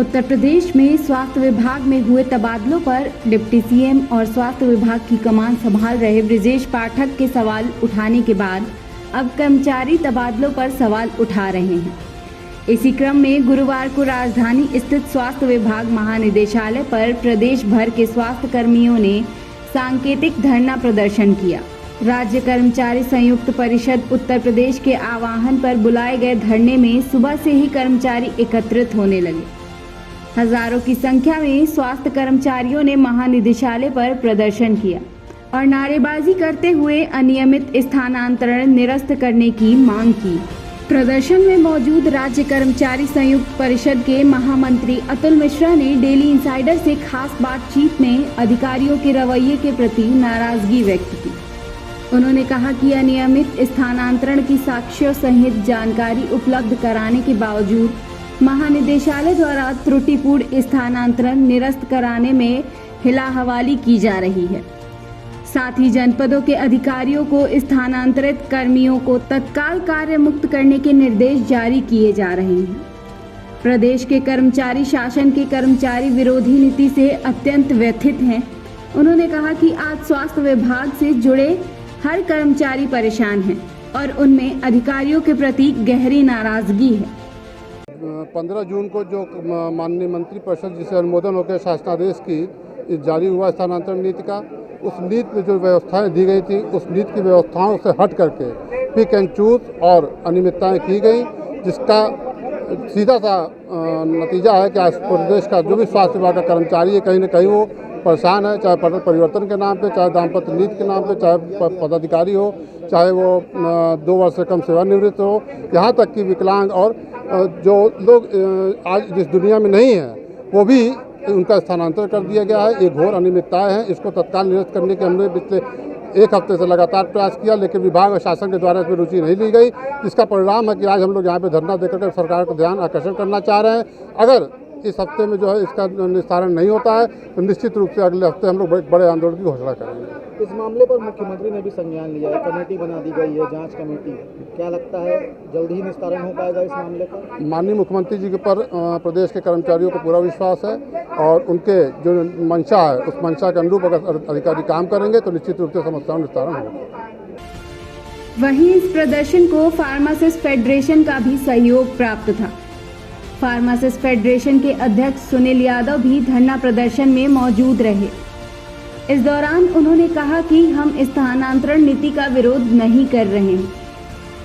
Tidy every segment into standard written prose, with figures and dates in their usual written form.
उत्तर प्रदेश में स्वास्थ्य विभाग में हुए तबादलों पर डिप्टी सीएम और स्वास्थ्य विभाग की कमान संभाल रहे ब्रजेश पाठक के सवाल उठाने के बाद अब कर्मचारी तबादलों पर सवाल उठा रहे हैं। इसी क्रम में गुरुवार को राजधानी स्थित स्वास्थ्य विभाग महानिदेशालय पर प्रदेश भर के स्वास्थ्य कर्मियों ने सांकेतिक धरना प्रदर्शन किया। राज्य कर्मचारी संयुक्त परिषद उत्तर प्रदेश के आह्वान पर बुलाए गए धरने में सुबह से ही कर्मचारी एकत्रित होने लगे। हजारों की संख्या में स्वास्थ्य कर्मचारियों ने महानिदेशालय पर प्रदर्शन किया और नारेबाजी करते हुए अनियमित स्थानांतरण निरस्त करने की मांग की। प्रदर्शन में मौजूद राज्य कर्मचारी संयुक्त परिषद के महामंत्री अतुल मिश्रा ने डेली इंसाइडर से खास बातचीत में अधिकारियों के रवैये के प्रति नाराजगी व्यक्त की। उन्होंने कहा कि अनियमित स्थानांतरण की साक्ष्यों सहित जानकारी उपलब्ध कराने के बावजूद महानिदेशालय द्वारा त्रुटिपूर्ण स्थानांतरण निरस्त कराने में हिलाहवाली की जा रही है। साथ ही जनपदों के अधिकारियों को स्थानांतरित कर्मियों को तत्काल कार्य मुक्त करने के निर्देश जारी किए जा रहे हैं। प्रदेश के कर्मचारी शासन के कर्मचारी विरोधी नीति से अत्यंत व्यथित हैं। उन्होंने कहा कि आज स्वास्थ्य विभाग से जुड़े हर कर्मचारी परेशान हैं और उनमें अधिकारियों के प्रति गहरी नाराजगी है। 15 जून को जो माननीय मंत्री परिषद जिसे अनुमोदन होकर शासनादेश की जारी हुआ स्थानांतरण नीति का, उस नीति में जो व्यवस्थाएं दी गई थी उस नीति की व्यवस्थाओं से हट करके पिक एंड चूज और अनियमितताएं की गई, जिसका सीधा सा नतीजा है कि आज प्रदेश का जो भी स्वास्थ्य विभाग का कर्मचारी है कहीं न कहीं वो परेशान है, चाहे पद परिवर्तन के नाम पे, चाहे दाम्पत्य नीति के नाम पे, चाहे पदाधिकारी हो, चाहे वो 2 वर्ष से कम सेवानिवृत्त हो, यहाँ तक कि विकलांग और जो लोग आज जिस दुनिया में नहीं है वो भी उनका स्थानांतरण कर दिया गया है। ये घोर अनियमितताएं हैं, इसको तत्काल निरस्त करने के हमने पिछले 1 हफ्ते से लगातार प्रयास किया, लेकिन विभाग और शासन के द्वारा इसमें रुचि नहीं ली गई। इसका परिणाम है कि आज हम लोग यहाँ पे धरना देकर सरकार का ध्यान आकर्षण करना चाह रहे हैं। अगर इस हफ्ते में जो है इसका निस्तारण नहीं होता है तो निश्चित रूप से अगले हफ्ते हम लोग बड़े आंदोलन की घोषणा करेंगे। इस मामले पर मुख्यमंत्री ने भी संज्ञान लिया है, कमेटी बना दी गई है, जांच कमेटी। क्या लगता है जल्द ही निस्तारण हो पाएगा इस मामले पर? माननीय मुख्यमंत्री जी के पर प्रदेश के कर्मचारियों को पूरा विश्वास है और उनके जो मंशा है उस मंशा के अनुरूप अगर अधिकारी काम करेंगे तो निश्चित रूप से समस्याओं निस्तारण होगा। वहीं इस प्रदर्शन को फार्मासिस्ट फेडरेशन का भी सहयोग प्राप्त था। फार्मासिस्ट फेडरेशन के अध्यक्ष सुनील यादव भी धरना प्रदर्शन में मौजूद रहे। इस दौरान उन्होंने कहा कि हम स्थानांतरण नीति का विरोध नहीं कर रहे हैं,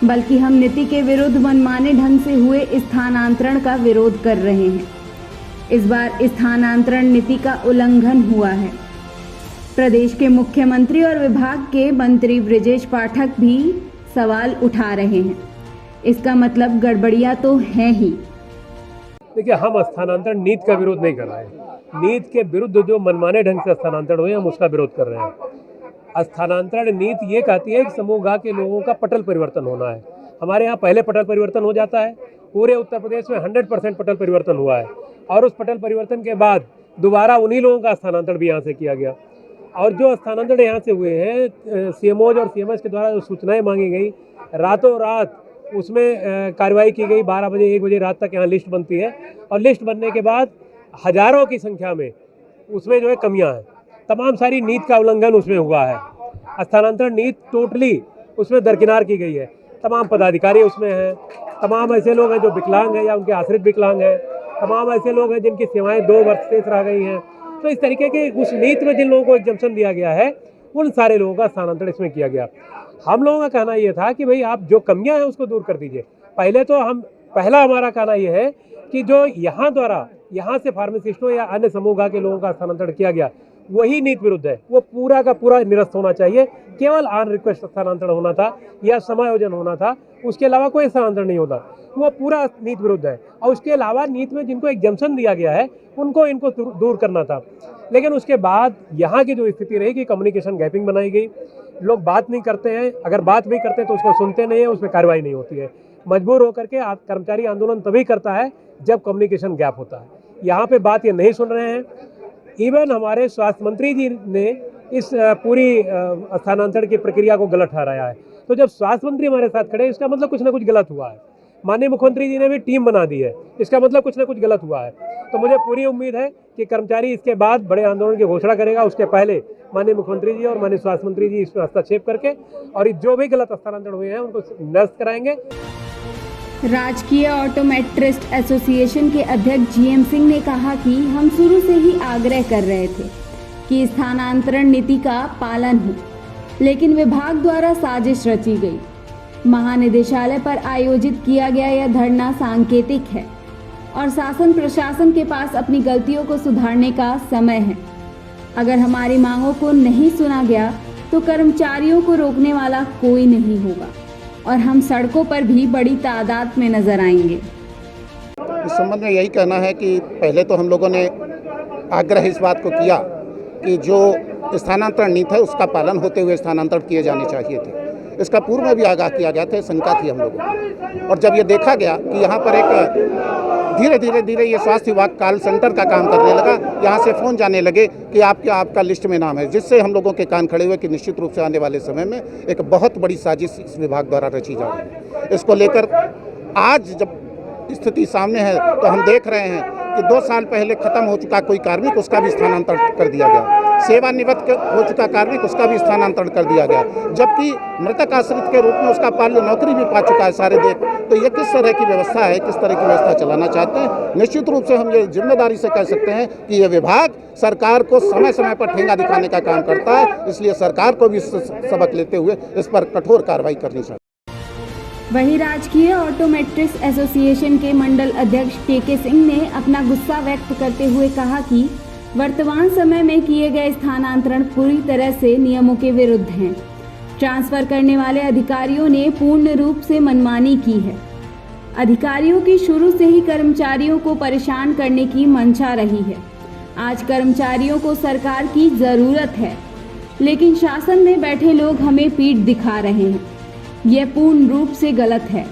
बल्कि हम नीति के विरुद्ध मनमाने ढंग से हुए स्थानांतरण का विरोध कर रहे हैं। इस बार स्थानांतरण नीति का उल्लंघन हुआ है। प्रदेश के मुख्यमंत्री और विभाग के मंत्री ब्रजेश पाठक भी सवाल उठा रहे हैं। इसका मतलब गड़बड़ियां तो है ही। देखिए, हम स्थानांतरण नीति का विरोध नहीं कर रहे हैं। नीति के विरुद्ध जो मनमाने ढंग से स्थानांतरण हुए हम उसका विरोध कर रहे हैं। स्थानांतरण नीति ये कहती है कि समूह ग के लोगों का पटल परिवर्तन होना है। हमारे यहाँ पहले पटल परिवर्तन हो जाता है, पूरे उत्तर प्रदेश में 100% पटल परिवर्तन हुआ है और उस पटल परिवर्तन के बाद दोबारा उन्हीं लोगों का स्थानांतरण भी यहाँ से किया गया। और जो स्थानांतरण यहाँ से हुए हैं, सीएमओज और सीएमएस के द्वारा जो सूचनाएँ मांगी गई, रातों रात उसमें कार्रवाई की गई। 12 बजे 1 बजे रात तक यहाँ लिस्ट बनती है और लिस्ट बनने के बाद हजारों की संख्या में उसमें जो है कमियां हैं। तमाम सारी नीति का उल्लंघन उसमें हुआ है। स्थानांतरण नीति टोटली उसमें दरकिनार की गई है। तमाम पदाधिकारी उसमें हैं, तमाम ऐसे लोग हैं जो विकलांग हैं या उनके आश्रित विकलांग हैं, तमाम ऐसे लोग हैं जिनकी सेवाएँ 2 वर्ष शेष रह गई हैं। तो इस तरीके की उस नीति में जिन लोगों को एग्जम्पशन दिया गया है उन सारे लोगों का स्थानांतरण इसमें किया गया। हम लोगों का कहना ये था कि भाई आप जो कमियां हैं उसको दूर कर दीजिए। पहला हमारा कहना ये है कि जो यहाँ से फार्मासिस्टों या अन्य समूह के लोगों का स्थानांतरण किया गया वही नीति विरुद्ध है। वो पूरा का पूरा निरस्त होना चाहिए। केवल ऑन रिक्वेस्ट स्थानांतरण होना था या समायोजन होना था, उसके अलावा कोई स्थानांतरण नहीं होता। वो पूरा नीति विरुद्ध है। और उसके अलावा नीति में जिनको एग्जम्पशन दिया गया है इनको दूर करना था। लेकिन उसके बाद यहाँ की जो स्थिति रही कि कम्युनिकेशन गैपिंग बनाई गई, लोग बात नहीं करते हैं, अगर बात भी करते हैं तो उसको सुनते नहीं है, उसमें कार्रवाई नहीं होती है। मजबूर होकर के कर्मचारी आंदोलन तभी करता है जब कम्युनिकेशन गैप होता है। यहाँ पे बात ये नहीं सुन रहे हैं। इवन हमारे स्वास्थ्य मंत्री जी ने इस पूरी स्थानांतरण की प्रक्रिया को गलत ठहराया है। तो जब स्वास्थ्य मंत्री हमारे साथ खड़े, इसका मतलब कुछ ना कुछ गलत हुआ है। माननीय मुख्यमंत्री जी ने भी टीम बना दी है, इसका मतलब कुछ ना कुछ गलत हुआ है। तो मुझे पूरी उम्मीद है कि कर्मचारी इसके बाद बड़े आंदोलन की घोषणा करेगा, उसके पहले माननीय मुख्यमंत्री जी और माननीय स्वास्थ्य मंत्री जी इसमें हस्तक्षेप करके और जो भी गलत स्थानांतरण हुए हैं उनको निरस्त कराएंगे। राजकीय ऑटोमेट्रिस्ट एसोसिएशन के अध्यक्ष जीएम सिंह ने कहा कि हम शुरू से ही आग्रह कर रहे थे कि स्थानांतरण नीति का पालन हो, लेकिन विभाग द्वारा साजिश रची गई। महानिदेशालय पर आयोजित किया गया यह धरना सांकेतिक है और शासन प्रशासन के पास अपनी गलतियों को सुधारने का समय है। अगर हमारी मांगों को नहीं सुना गया तो कर्मचारियों को रोकने वाला कोई नहीं होगा और हम सड़कों पर भी बड़ी तादाद में नजर आएंगे। इस संबंध में यही कहना है कि पहले तो हम लोगों ने आग्रह इस बात को किया कि जो स्थानांतरण नीति है उसका पालन होते हुए स्थानांतरण किए जाने चाहिए थे। इसका पूर्व में भी आगाह किया गया था, शंका थी हम लोगों को। और जब ये देखा गया कि यहाँ पर एक धीरे धीरे ये स्वास्थ्य विभाग कॉल सेंटर का काम करने लगा, यहाँ से फ़ोन जाने लगे कि आपका लिस्ट में नाम है, जिससे हम लोगों के कान खड़े हुए कि निश्चित रूप से आने वाले समय में एक बहुत बड़ी साजिश इस विभाग द्वारा रची जा रही है। इसको लेकर आज जब स्थिति सामने है तो हम देख रहे हैं कि 2 साल पहले खत्म हो चुका कोई कार्मिक, उसका भी स्थानांतरण कर दिया गया। सेवानिवृत्त हो चुका कार्मिक, उसका भी स्थानांतरण कर दिया गया, जबकि मृतक आश्रित के रूप में उसका पाल्य नौकरी भी पा चुका है सारे देश। तो ये किस तरह की व्यवस्था है, किस तरह की व्यवस्था चलाना चाहते हैं? निश्चित रूप से हम ये जिम्मेदारी से कह सकते हैं कि ये विभाग सरकार को समय समय पर ठेंगा दिखाने का काम करता है, इसलिए सरकार को भी सबक लेते हुए इस पर कठोर कार्रवाई करनी चाहिए। वहीं राजकीय ऑटोमेट्रिस्ट एसोसिएशन के मंडल अध्यक्ष के सिंह ने अपना गुस्सा व्यक्त करते हुए कहा कि वर्तमान समय में किए गए स्थानांतरण पूरी तरह से नियमों के विरुद्ध हैं। ट्रांसफर करने वाले अधिकारियों ने पूर्ण रूप से मनमानी की है। अधिकारियों की शुरू से ही कर्मचारियों को परेशान करने की मंशा रही है। आज कर्मचारियों को सरकार की जरूरत है, लेकिन शासन में बैठे लोग हमें पीठ दिखा रहे हैं। यह पूर्ण रूप से गलत है।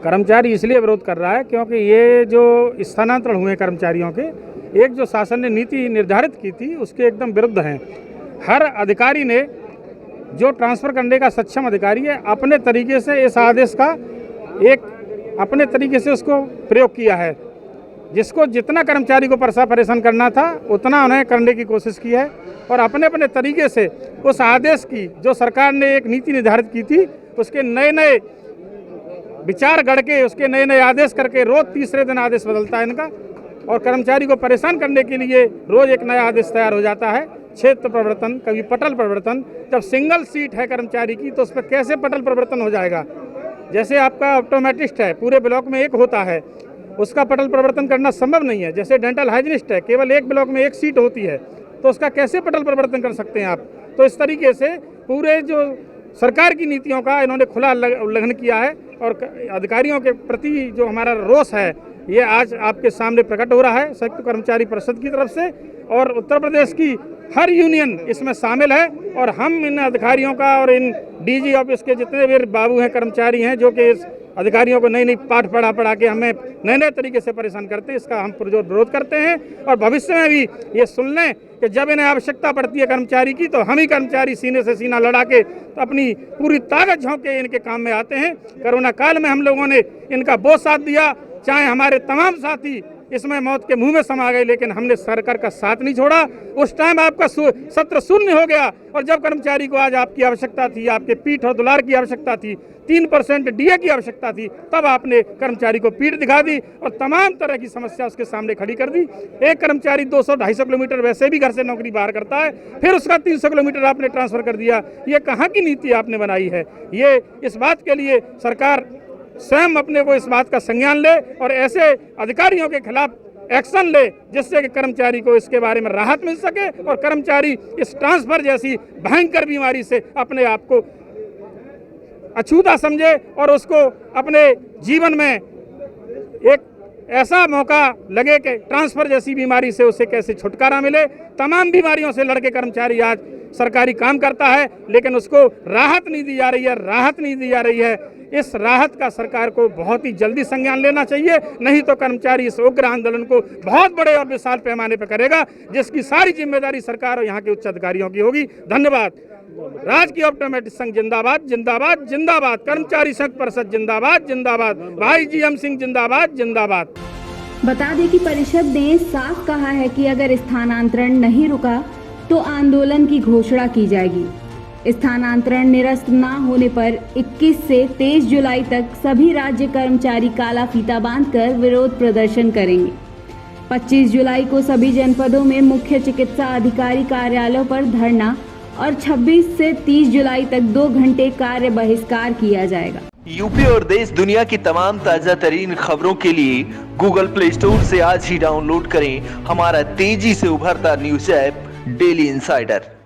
कर्मचारी इसलिए विरोध कर रहा है क्योंकि ये जो स्थानांतरण हुए कर्मचारियों के, एक जो शासन ने नीति निर्धारित की थी उसके एकदम विरुद्ध हैं। हर अधिकारी ने, जो ट्रांसफ़र करने का सक्षम अधिकारी है, अपने तरीके से इस आदेश का अपने तरीके से उसको प्रयोग किया है। जिसको जितना कर्मचारी को परेशान करना था उतना उन्हें करने की कोशिश की है और अपने अपने तरीके से उस आदेश की, जो सरकार ने एक नीति निर्धारित की थी, उसके नए नए विचार गढ़ के, उसके नए नए आदेश करके रोज तीसरे दिन आदेश बदलता है इनका, और कर्मचारी को परेशान करने के लिए रोज एक नया आदेश तैयार हो जाता है। क्षेत्र परिवर्तन, कभी पटल परिवर्तन। जब सिंगल सीट है कर्मचारी की तो उस पर कैसे पटल परिवर्तन हो जाएगा? जैसे आपका ऑप्टोमेट्रिस्ट है, पूरे ब्लॉक में एक होता है, उसका पटल परिवर्तन करना संभव नहीं है। जैसे डेंटल हाइजीनिस्ट है, केवल एक ब्लॉक में एक सीट होती है, तो उसका कैसे पटल परिवर्तन कर सकते हैं आप? तो इस तरीके से पूरे जो सरकार की नीतियों का इन्होंने खुला उल्लंघन किया है और अधिकारियों के प्रति जो हमारा रोष है ये आज आपके सामने प्रकट हो रहा है संयुक्त कर्मचारी परिषद की तरफ से, और उत्तर प्रदेश की हर यूनियन इसमें शामिल है। और हम इन अधिकारियों का और इन डीजी ऑफिस के जितने भी बाबू हैं, कर्मचारी हैं, जो कि इस अधिकारियों को नई नई पाठ पढ़ा के हमें नए नए तरीके से परेशान करते हैं, इसका हम पुरजोर विरोध करते हैं। और भविष्य में भी ये सुन लें कि जब इन्हें आवश्यकता पड़ती है कर्मचारी की, तो हम ही कर्मचारी सीने से सीना लड़ा के अपनी पूरी ताकत झोंक के इनके काम में आते हैं। कोरोना काल में हम लोगों ने इनका बहुत साथ दिया, चाहे हमारे तमाम साथी इसमें मौत के मुंह में समा गए, लेकिन हमने सरकार का साथ नहीं छोड़ा। उस टाइम आपका सत्र शून्य हो गया, और जब कर्मचारी को आज आपकी आवश्यकता थी, आपके पीठ और दुलार की आवश्यकता थी, 3% डीए की आवश्यकता थी, तब आपने कर्मचारी को पीठ दिखा दी और तमाम तरह की समस्या उसके सामने खड़ी कर दी। एक कर्मचारी 200-250 किलोमीटर वैसे भी घर से नौकरी बाहर करता है, फिर उसका 300 किलोमीटर आपने ट्रांसफर कर दिया। ये कहाँ की नीति आपने बनाई है? ये इस बात के लिए सरकार स्वयं अपने को इस बात का संज्ञान ले और ऐसे अधिकारियों के खिलाफ एक्शन ले, जिससे कि कर्मचारी को इसके बारे में राहत मिल सके और कर्मचारी इस ट्रांसफर जैसी भयंकर बीमारी से अपने आप को अछूता समझे और उसको अपने जीवन में एक ऐसा मौका लगे कि ट्रांसफर जैसी बीमारी से उसे कैसे छुटकारा मिले। तमाम बीमारियों से लड़के कर्मचारी आज सरकारी काम करता है, लेकिन उसको राहत नहीं दी जा रही है। इस राहत का सरकार को बहुत ही जल्दी संज्ञान लेना चाहिए, नहीं तो कर्मचारी इस उग्र आंदोलन को बहुत बड़े और विशाल पैमाने पर करेगा, जिसकी सारी जिम्मेदारी सरकार और यहाँ के उच्च अधिकारियों की होगी। धन्यवाद। राजकीय ऑप्टोमेट्रिस्ट संघ जिंदाबाद जिंदाबाद जिंदाबाद, कर्मचारी संघ परिषद जिंदाबाद जिंदाबाद, भाई GM सिंह जिंदाबाद जिंदाबाद। बता दें कि परिषद ने साफ कहा है कि अगर स्थानांतरण नहीं रुका तो आंदोलन की घोषणा की जाएगी। स्थानांतरण निरस्त न होने पर 21 से 23 जुलाई तक सभी राज्य कर्मचारी काला फीता बांधकर विरोध प्रदर्शन करेंगे। 25 जुलाई को सभी जनपदों में मुख्य चिकित्सा अधिकारी कार्यालयों पर धरना और 26 से 30 जुलाई तक 2 घंटे कार्य बहिष्कार किया जाएगा। यूपी और देश दुनिया की तमाम ताजा तरीन खबरों के लिए गूगल प्ले स्टोर से आज ही डाउनलोड करें हमारा तेजी से उभरता न्यूज ऐप डेली इंसाइडर।